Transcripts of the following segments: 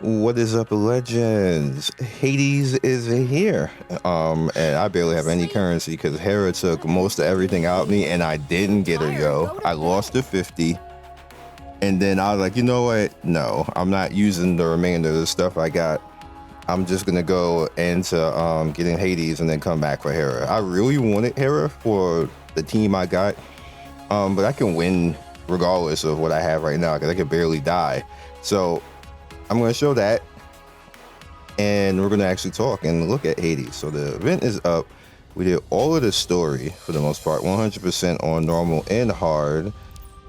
What is up, legends? Hades is here. And I barely have any currency because Hera took most of everything out of me and I didn't get her, yo. I lost to 50. And then I was like, you know what? No, I'm not using the remainder of the stuff I got. I'm just gonna go into getting Hades and then come back for Hera. I really wanted Hera for the team I got. But I can win regardless of what I have right now because I can barely die. So I'm going to show that, and we're going to actually talk and look at Hades. So the event is up. We did all of the story for the most part, 100% on normal and hard.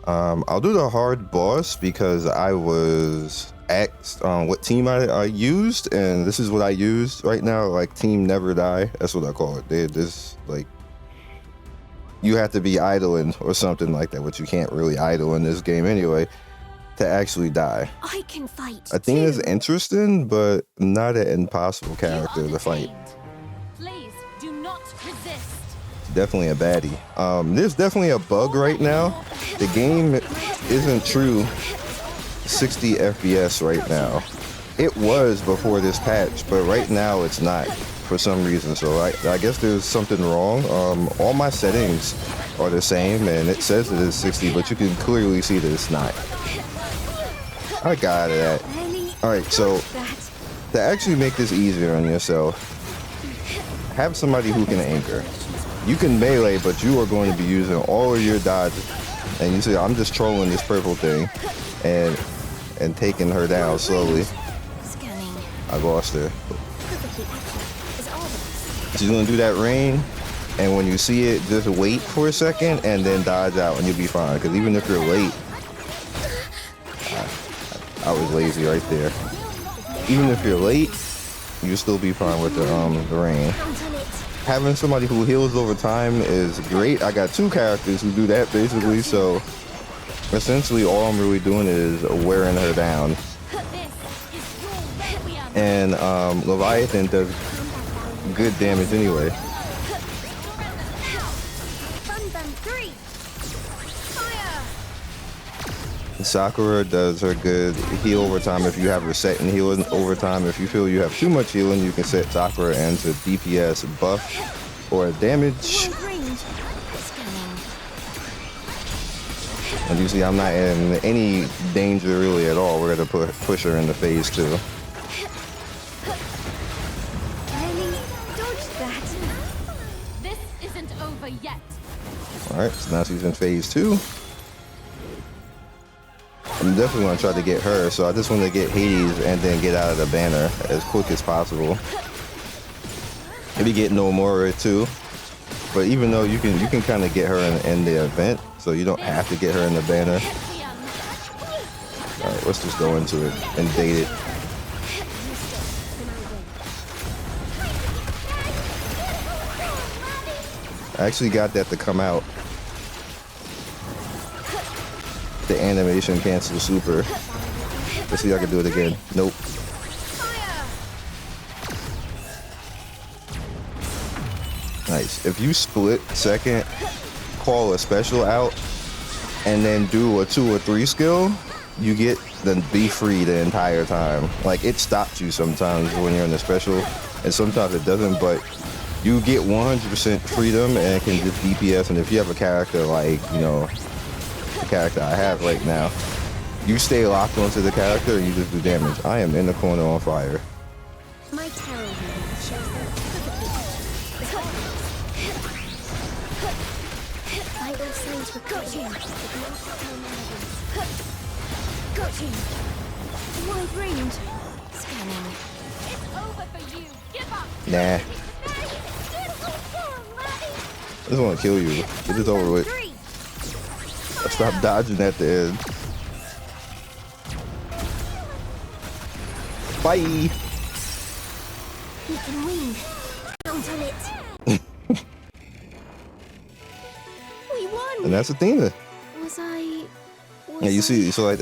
I'll do the hard boss because I was asked what team I used, and this is what I used right now, like team never die. That's what I call it. This like, you have to be idling or something like that, which you can't really idle in this game anyway, to actually die. I can fight. Athena's interesting, but not an impossible character to fight. Please do not resist. Definitely a baddie. There's definitely a bug right now. The game isn't true 60 FPS right now. It was before this patch, but right now it's not for some reason. So I guess there's something wrong. All my settings are the same, and it says it is 60, but you can clearly see that it's not. I got out of that. Alright, so to actually make this easier on yourself, have somebody who can anchor. You can melee, but you are going to be using all of your dodge. And you see, I'm just trolling this purple thing and taking her down slowly. I lost her. She's going to do that rain, and when you see it, just wait for a second and then dodge out and you'll be fine. Because even if you're late, I was lazy right there. Even if you're late, you'll still be fine with the rain. Having somebody who heals over time is great. I got two characters who do that basically, so essentially all I'm really doing is wearing her down. And Leviathan does good damage anyway. Sakura does her good heal over time if you have her set in healing over time. If you feel you have too much healing, you can set Sakura into DPS buff or damage. And you see, I'm not in any danger really at all. We're gonna push her into phase 2. This isn't over yet. Alright, so now she's in phase 2. I'm definitely going to try to get her, so I just want to get Hades and then get out of the banner as quick as possible. Maybe get no more too, but even though you can kind of get her in the event, so you don't have to get her in the banner. All right, let's just go into it and date it. I actually got that to come out. The animation cancel super. Let's see if I can do it again. Nope. Nice. If you split second, call a special out, and then do a 2 or 3 skill, you get the be free the entire time. Like, it stops you sometimes when you're in the special, and sometimes it doesn't, but you get 100% freedom and can just DPS. And if you have a character like, you know, the character I have right now, you stay locked onto the character and you just do damage. I am in the corner on fire. My tarot shows vital signs were got you. Got you. Wide range. Scanning. It's over for you. Give up. Nah. I just want to kill you. Get this over with. Stop dodging at the end. Bye. You can win. Count on it. We won. And that's Athena. Yeah, you see, so like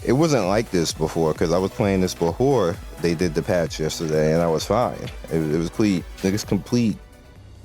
it wasn't like this before because I was playing this before they did the patch yesterday, and I was fine. It was clean. It's complete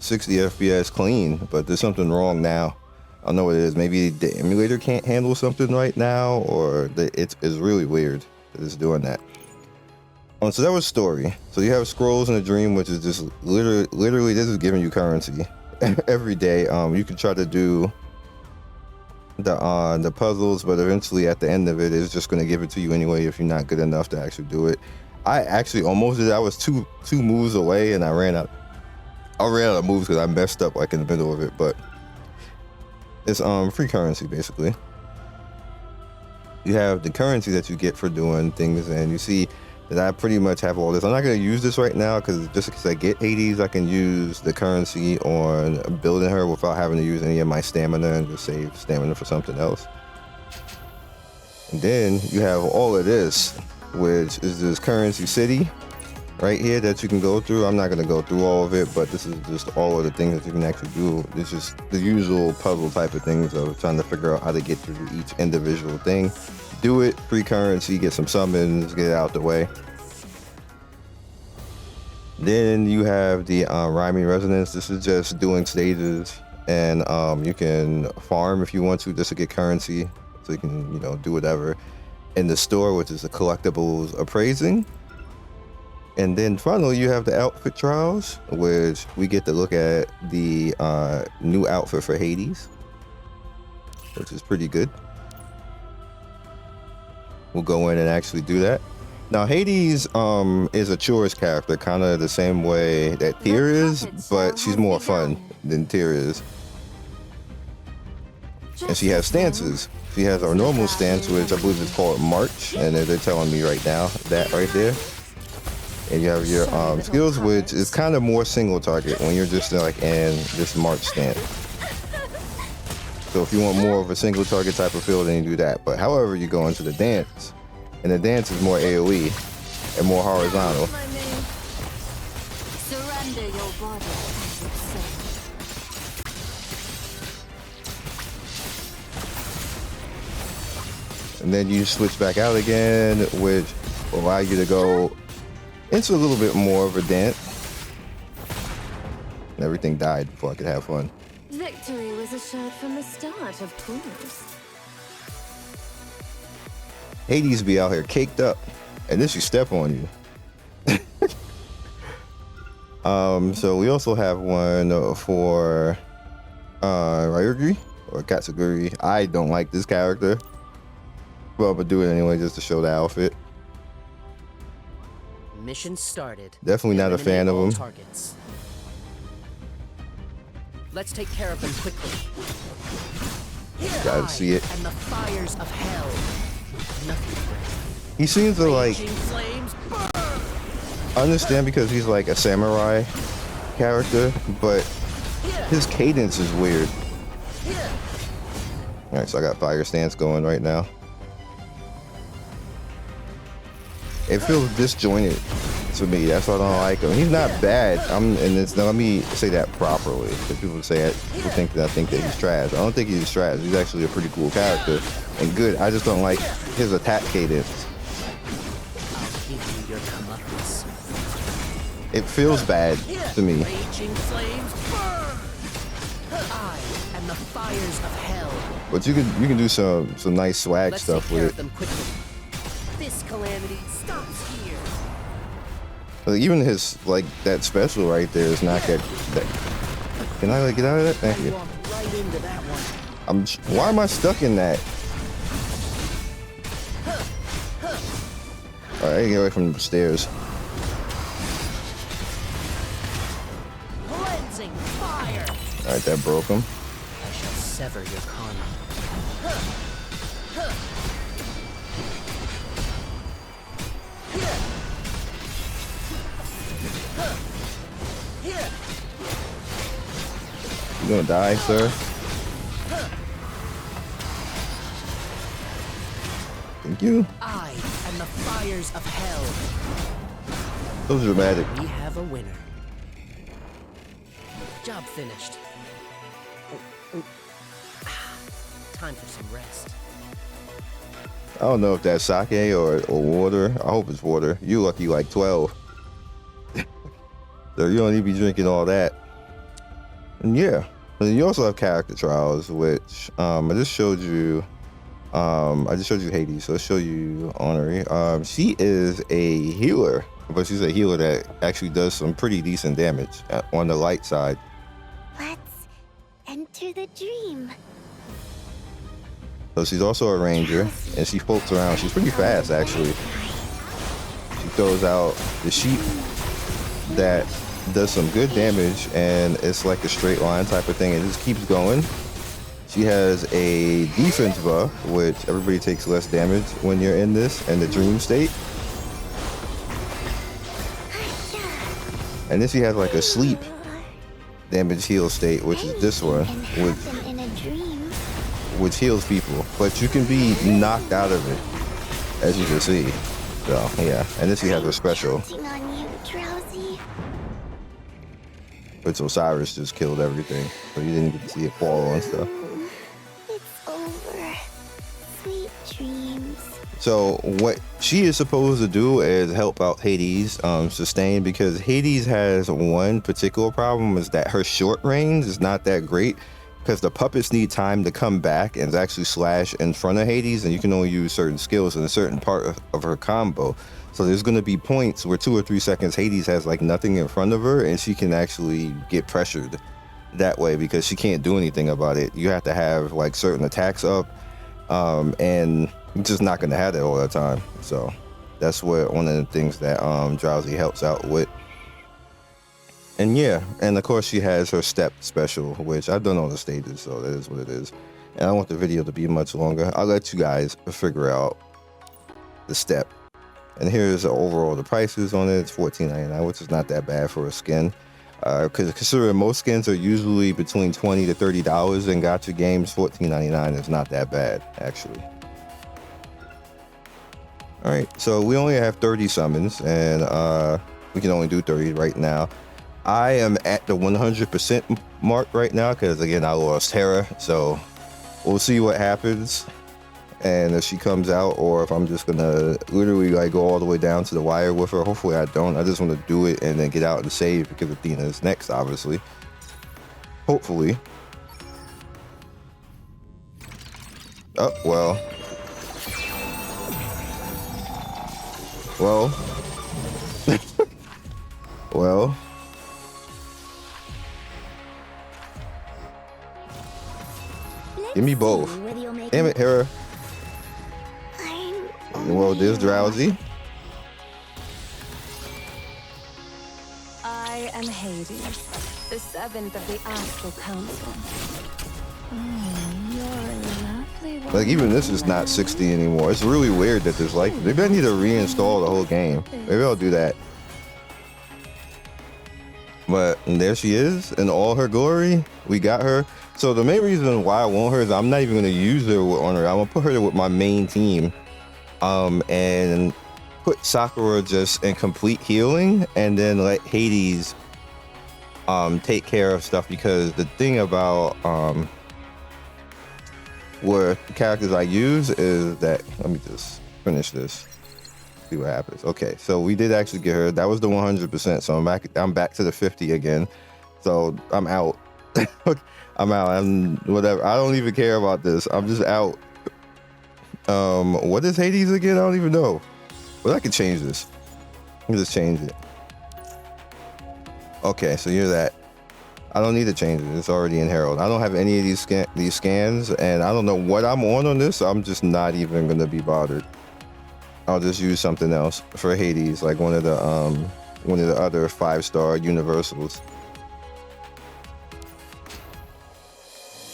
60 FPS clean, but there's something wrong now. I don't know what it is. Maybe the emulator can't handle something right now, or it's really weird that it's doing that. So that was story. So you have scrolls in a dream, which is just literally this is giving you currency every day. You can try to do the puzzles, but eventually at the end of it, it's just going to give it to you anyway if you're not good enough to actually do it. I actually almost did. I was two moves away, and I ran out of moves because I messed up like in the middle of it. But it's free currency basically. You have the currency that you get for doing things, and you see that I pretty much have all this. I'm not going to use this right now because just because I get Hades, I can use the currency on building her without having to use any of my stamina and just save stamina for something else. And then you have all of this, which is this currency city right here that you can go through. I'm not going to go through all of it, but this is just all of the things that you can actually do. It's just the usual puzzle type of things of trying to figure out how to get through each individual thing. Do it, free currency, get some summons, get it out the way. Then you have the rhyming resonance. This is just doing stages, and you can farm if you want to just to get currency, so you can do whatever. In the store, which is the collectibles appraising. And then finally you have the outfit trials, which we get to look at the new outfit for Hades, which is pretty good. We'll go in and actually do that. Now Hades is a chores character, kind of the same way that Tyr is, but she's more fun than Tyr is. And she has stances. She has our normal stance, which I believe is called March, and they're telling me right now that right there. And you have your skills, which is kind of more single target when you're just like in this March stance. So if you want more of a single target type of feel, then you do that. But however, you go into the dance, and the dance is more AoE and more horizontal. Surrender your body as it says. And then you switch back out again, which will allow you to go into a little bit more of a dance. And everything died before I could have fun. Victory was assured from the start, of course. Hades be out here caked up, and then she step on you. So we also have one for Ryobi or Katsuguri. I don't like this character, but do it anyway just to show the outfit. Mission started. Definitely not a fan of them. Targets. Let's take care of them quickly. Gotta see it. And the fires of hell. Nothing. He seems to like Flames burn. understand because he's like a samurai character, but his cadence is weird. All right, so I got fire stance going right now. It feels disjointed to me. That's why I don't like him. He's not bad. Let me say that properly. Because people think that he's trash. I don't think he's trash. He's actually a pretty cool character and good. I just don't like his attack cadence. I'll give you your comeuppance. It feels bad to me. Raging flames burn. I am the fires of hell. But you can do some nice swag Let's stuff take care with of them quickly. This calamity stops here. it. Even his like that special right there is not that. Can I get out of that? Thank you. Walk right into that one. Why am I stuck in that? Alright, I can get away from the stairs. Cleansing fire. Alright, that broke him. I shall sever your karma. You gonna die, sir? Thank you. I am the fires of hell. So dramatic. We have a winner. Job finished. Time for some rest. I don't know if that's sake or water. I hope it's water. You lucky like 12. So you don't need to be drinking all that. And yeah. And you also have character trials, which I just showed you I just showed you Hades, so let's show you Honorary. She is a healer, but she's a healer that actually does some pretty decent damage on the light side. Let's enter the dream. So she's also a ranger, and she floats around. She's pretty fast, actually. She throws out the sheep that does some good damage, and it's like a straight line type of thing. It just keeps going. She has a defense buff, which everybody takes less damage when you're in this, in the dream state. And then she has like a sleep damage heal state, which is this one, which heals people. But you can be knocked out of it, as you can see. So, yeah. And then she has a special, which Osiris just killed everything. So you didn't get to see it fall and stuff. So what she is supposed to do is help out Hades sustain, because Hades has one particular problem, is that her short range is not that great, because the puppets need time to come back and actually slash in front of Hades, and you can only use certain skills in a certain part of her combo. So there's going to be points where 2 or 3 seconds Hades has like nothing in front of her, and she can actually get pressured that way because she can't do anything about it. You have to have like certain attacks up, and you're just not going to have that all the time. So that's what one of the things that Drowsy helps out with. And yeah, and of course she has her step special, which I've done all the stages, so that is what it is. And I don't want the video to be much longer. I'll let you guys figure out the step. And here's overall the prices on it. It's $14.99, which is not that bad for a skin. Because considering most skins are usually between $20 to $30 in gacha games, $14.99 is not that bad, actually. All right, so we only have 30 summons, and we can only do 30 right now. I am at the 100% mark right now because, again, I lost Hera, so we'll see what happens, and if she comes out, or if I'm just gonna literally like go all the way down to the wire with her. Hopefully I don't. I just want to do it and then get out and save, because Athena is next, obviously. Hopefully. Oh, well. Well. Give me both. Damn it, Hera. Well, there's Drowsy. I am Hades, the 7th of the Astral Council. You're a lovely one. Like, even this is not 60 anymore. It's really weird that there's like, maybe I need to reinstall the whole game. Maybe I'll do that. But there she is in all her glory. We got her. So the main reason why I want her is I'm not even going to use her with Honorary. I'm going to put her with my main team. And put Sakura just in complete healing, and then let Hades take care of stuff, because the thing about where the characters I use is that, let me just finish this, see what happens. Okay, so we did actually get her. That was the 100%, so I'm back to the 50 again. So I'm out. I'm out. I'm whatever. I don't even care about this. I'm just out. What is Hades again? I don't even know. But I can change this. I can just change it. Okay, so you're that. I don't need to change it. It's already in Herald. I don't have any of these scans, and I don't know what I'm on this. So I'm just not even gonna be bothered. I'll just use something else for Hades, like one of the other 5-star universals.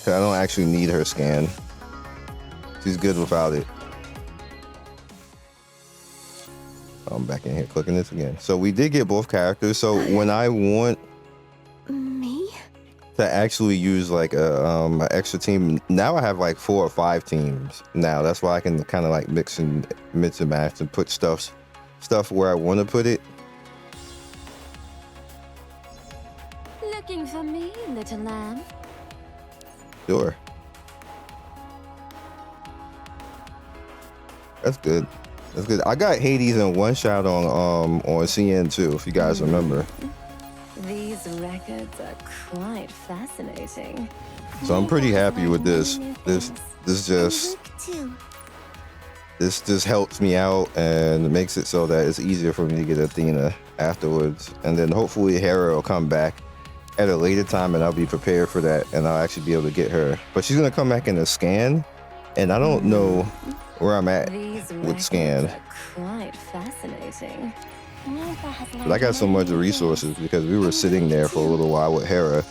Cause I don't actually need her scan. She's good without it. I'm back in here clicking this again. So we did get both characters. So when I want Me? to actually use like an extra team, now I have like 4 or 5 teams now. That's why I can kind of like mix and match and put stuff where I want to put it. Looking for me, little lamb? Sure. That's good. That's good. I got Hades in one shot on CN too, if you guys remember. These records are quite fascinating. So I'm pretty happy with this. This just too. This just helps me out and makes it so that it's easier for me to get Athena afterwards. And then hopefully Hera will come back at a later time and I'll be prepared for that and I'll actually be able to get her. But she's gonna come back in a scan and I don't know where I'm at with scan. Are quite fascinating. But I got so much resources because we were sitting there for a little while with Hera.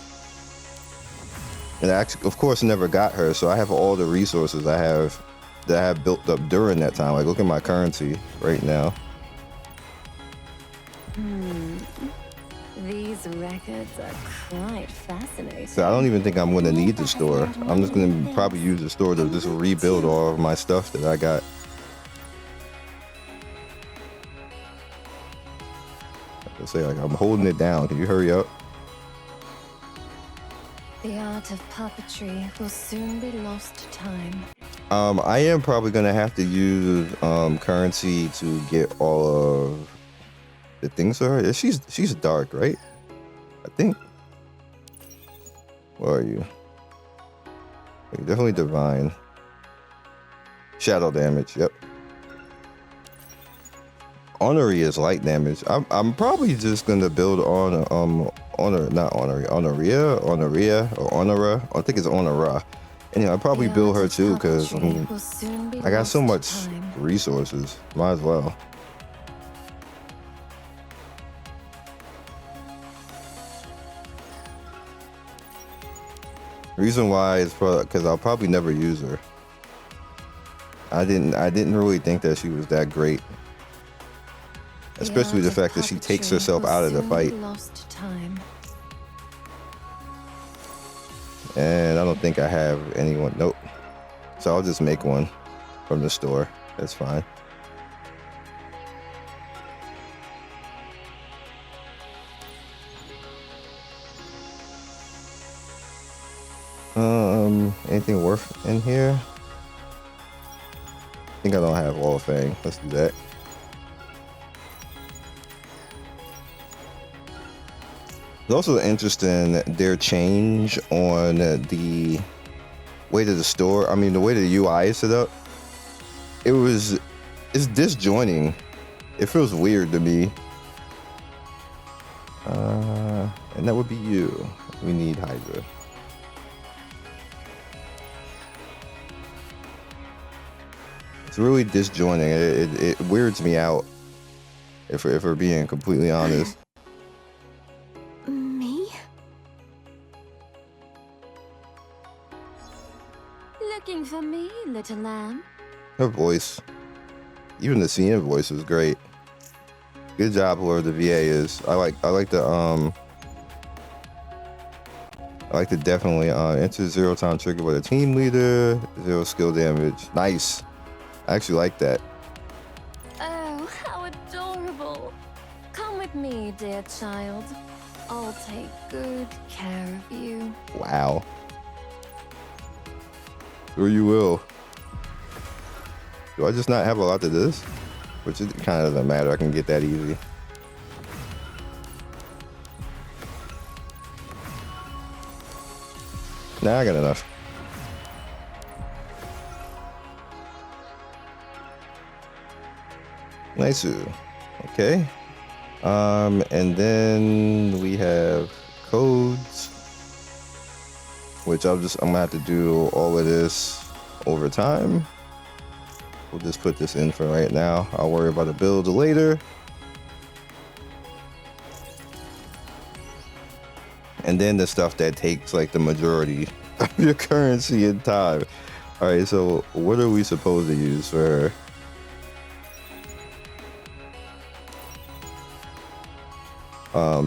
And I actually, of course, never got her, so I have all the resources that I have built up during that time. Like, look at my currency right now. These records are quite fascinating. So I don't even think I'm going to need the store. I'm just going to probably use the store to just rebuild all of my stuff that I got. Let's say, like, I'm holding it down. Can you hurry up? The art of puppetry will soon be lost to time. I am probably going to have to use currency to get all of the things for her. She's dark, right? I think. Where are you? You're definitely divine. Shadow damage, yep. Honorary is light damage. I'm probably just gonna build on Honoria, or Honora. I think it's Honora. Anyway, I'll probably build her too because I got so much resources. Might as well. Reason why is because I'll probably never use her. I didn't really think that she was that great. Especially the fact that she takes herself out of the fight. And I don't think I have anyone. Nope. So I'll just make one from the store. That's fine. Anything worth in here? I think I don't have all Fang. Let's do that. It's also interesting their change on the way that the store, the way the UI is set up. It's disjointing. It feels weird to me. And that would be you. We need Hydra. It's really disjointing. It weirds me out. If we're being completely honest. Me? Looking for me, little lamb? Her voice, even the Scion voice was great. Good job, whoever the VA is. I like the definitely enter 0 time trigger by the team leader, 0 skill damage. Nice. I actually like that. Oh, how adorable. Come with me, dear child. I'll take good care of you. Wow. Sure you will. Do I just not have a lot to this? Which it kind of doesn't matter. I can get that easy. Nah, I got enough. Nice. Okay. And then we have codes, which I'm gonna have to do all of this over time. We'll just put this in for right now. I'll worry about the build later. And then the stuff that takes like the majority of your currency and time. All right, so what are we supposed to use for her?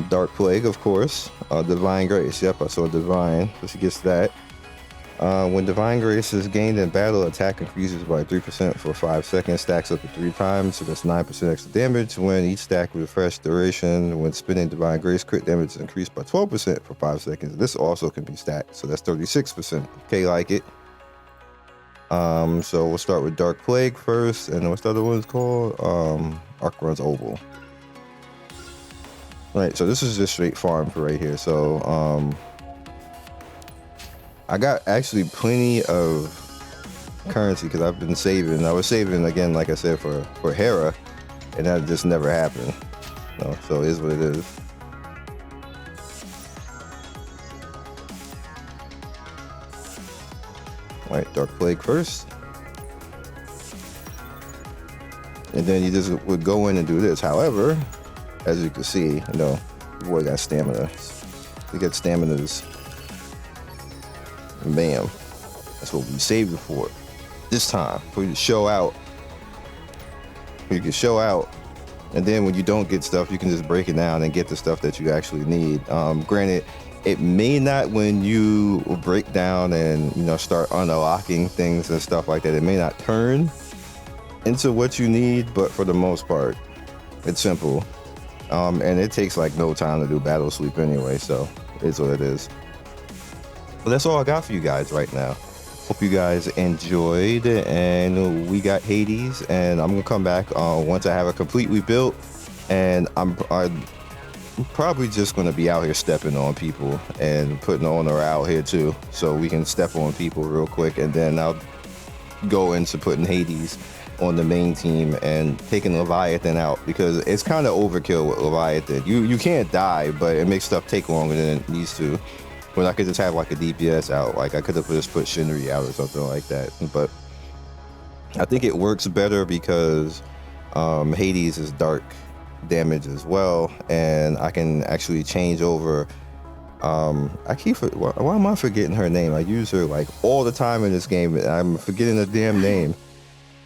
Dark Plague, of course. Divine Grace. Yep, I saw Divine. So she gets that. When Divine Grace is gained in battle, attack increases by 3% for 5 seconds, stacks up to 3 times, so that's 9% extra damage. When each stack refresh duration, when spinning Divine Grace, crit damage is increased by 12% for 5 seconds. This also can be stacked, so that's 36%. Okay, like it. So we'll start with Dark Plague first, and what's the other one's called? Arc Runs Oval. Right, so this is just straight farm for right here. So I got actually plenty of currency because I've been saving. I was saving again, like I said, for Hera, and that just never happened. So it is what it is. All right, Dark Plague first. And then you just would go in and do this. However, as you can see, the boy got stamina. We get staminas. And bam. That's what we saved it for. This time, for you to show out. You can show out. And then when you don't get stuff, you can just break it down and get the stuff that you actually need. Granted, it may not, when you break down and start unlocking things and stuff like that, it may not turn into what you need, but for the most part, it's simple. And it takes like no time to do battle sweep anyway, so it's what it is. But that's all I got for you guys right now. Hope you guys enjoyed, and we got Hades, and I'm gonna come back once I have it completely built, and I'm probably just gonna be out here stepping on people and putting Honorary out here too, so we can step on people real quick, and then I'll go into putting Hades on the main team and taking Leviathan out, because it's kind of overkill with Leviathan. You can't die, but it makes stuff take longer than it needs to. When I could just have like a DPS out, like I could have just put Shinri out or something like that. But I think it works better because Hades is dark damage as well, and I can actually change over. Why am I forgetting her name? I use her like all the time in this game. I'm forgetting the damn name.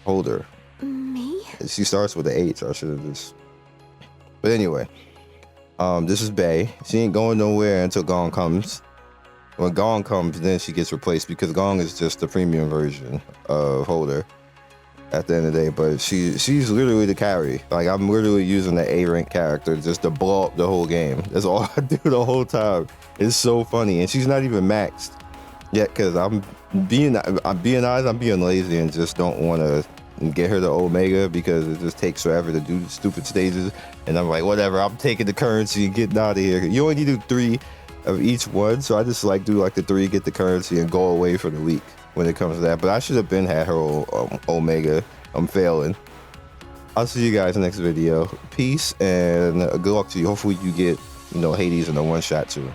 Hold her. Me? She starts with the H. So I should have just. But anyway, this is Bae. She ain't going nowhere until Gong comes. When Gong comes, then she gets replaced, because Gong is just the premium version of Holder at the end of the day. But she's literally the carry. Like, I'm literally using the A rank character just to blow up the whole game. That's all I do the whole time. It's so funny, and she's not even maxed yet, because I'm being honest, I'm being lazy and just don't want to get her to Omega, because it just takes forever to do stupid stages. And I'm like, whatever, I'm taking the currency and getting out of here. You only need to do 3 of each one, so I just do like the 3, get the currency, and go away for the week when it comes to that. But I should have been had her Omega. I'm failing. I'll see you guys next video. Peace and good luck to you. Hopefully you get Hades in a one shot too.